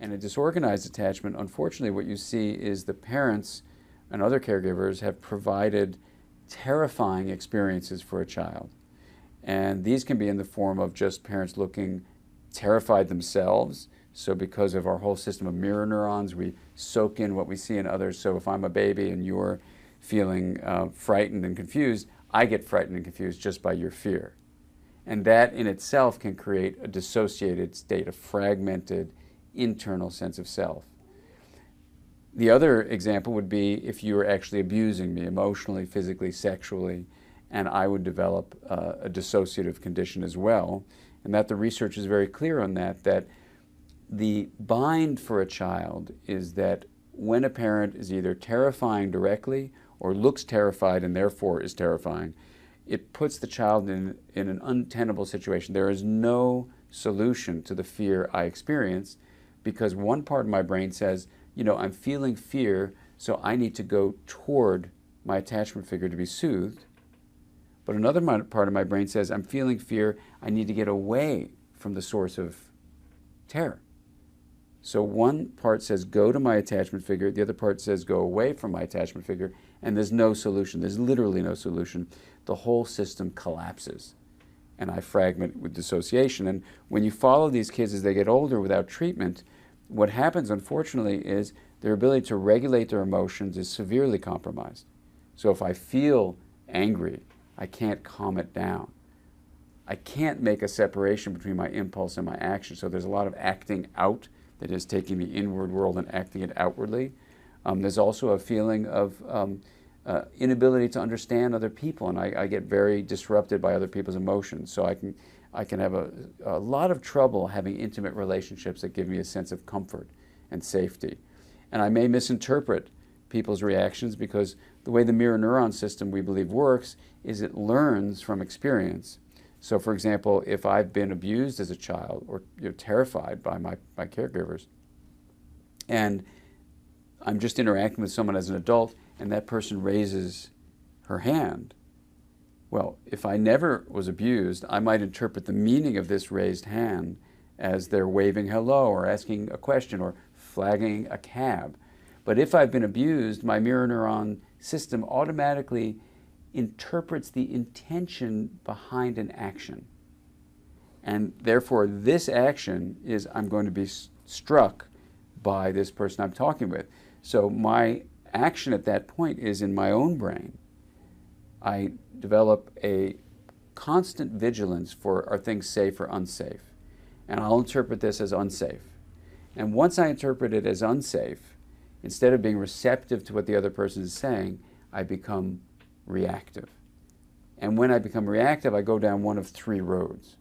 And a disorganized attachment, unfortunately, what you see is the parents and other caregivers have provided terrifying experiences for a child. And these can be in the form of just parents looking terrified themselves. So because of our whole system of mirror neurons, we soak in what we see in others. So if I'm a baby and you're feeling frightened and confused, I get frightened and confused just by your fear. And that in itself can create a dissociated state, a fragmented internal sense of self. The other example would be if you were actually abusing me emotionally, physically, sexually, and I would develop a dissociative condition as well. And that the research is very clear on that, that the bind for a child is that when a parent is either terrifying directly or looks terrified and therefore is terrifying, it puts the child in an untenable situation. There is no solution to the fear I experience because one part of my brain says, you know, I'm feeling fear, so I need to go toward my attachment figure to be soothed. But another part of my brain says, I'm feeling fear, I need to get away from the source of terror. So one part says, go to my attachment figure, the other part says, go away from my attachment figure, and there's no solution. There's literally no solution. The whole system collapses, and I fragment with dissociation. And when you follow these kids as they get older without treatment, what happens, unfortunately, is their ability to regulate their emotions is severely compromised. So if I feel angry, I can't calm it down. I can't make a separation between my impulse and my action. So there's a lot of acting out that is taking the inward world and acting it outwardly. There's also a feeling of inability to understand other people, and I get very disrupted by other people's emotions. So I can have a lot of trouble having intimate relationships that give me a sense of comfort and safety. And I may misinterpret people's reactions because the way the mirror neuron system, we believe, works is it learns from experience. So for example, if I've been abused as a child or terrified by my caregivers, and I'm just interacting with someone as an adult and that person raises her hand, well, if I never was abused, I might interpret the meaning of this raised hand as they're waving hello or asking a question or flagging a cab. But if I've been abused, my mirror neuron system automatically interprets the intention behind an action. And therefore, this action is I'm going to be struck by this person I'm talking with. So my action at that point is in my own brain. I develop a constant vigilance for are things safe or unsafe. And I'll interpret this as unsafe. And once I interpret it as unsafe, instead of being receptive to what the other person is saying, I become reactive. And when I become reactive, I go down one of three roads.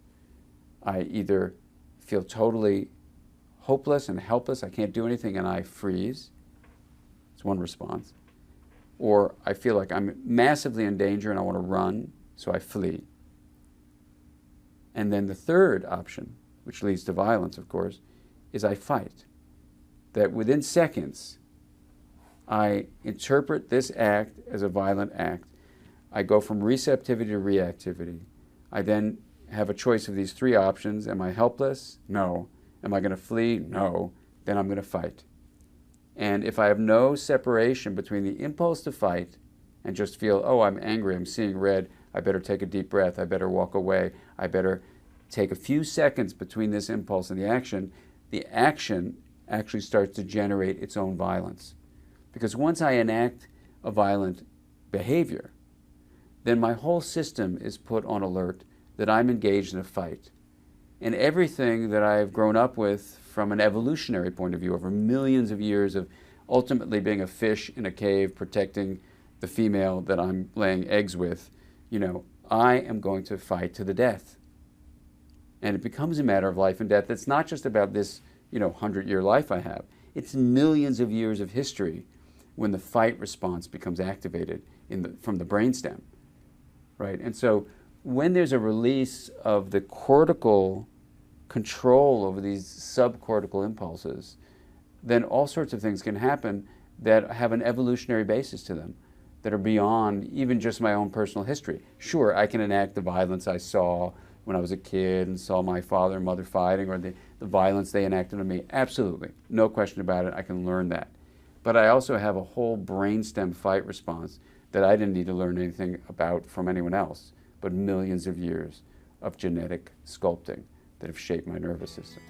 I either feel totally hopeless and helpless, I can't do anything, and I freeze. It's one response. Or I feel like I'm massively in danger and I want to run, so I flee. And then the third option, which leads to violence, of course, is I fight. That within seconds, I interpret this act as a violent act. I go from receptivity to reactivity. I then have a choice of these three options. Am I helpless? No. Am I going to flee? No. Then I'm going to fight. And if I have no separation between the impulse to fight and just feel, oh, I'm angry, I'm seeing red, I better take a deep breath, I better walk away, I better take a few seconds between this impulse and the action actually starts to generate its own violence. Because once I enact a violent behavior, then my whole system is put on alert that I'm engaged in a fight. And everything that I've grown up with from an evolutionary point of view over millions of years of ultimately being a fish in a cave protecting the female that I'm laying eggs with, I am going to fight to the death. And it becomes a matter of life and death. It's not just about this, 100-year life I have. It's millions of years of history when the fight response becomes activated from the brainstem, right? And so when there's a release of the cortical control over these subcortical impulses, then all sorts of things can happen that have an evolutionary basis to them, that are beyond even just my own personal history. Sure, I can enact the violence I saw, when I was a kid and saw my father and mother fighting, or the violence they enacted on me. Absolutely. No question about it. I can learn that. But I also have a whole brainstem fight response that I didn't need to learn anything about from anyone else, but millions of years of genetic sculpting that have shaped my nervous system.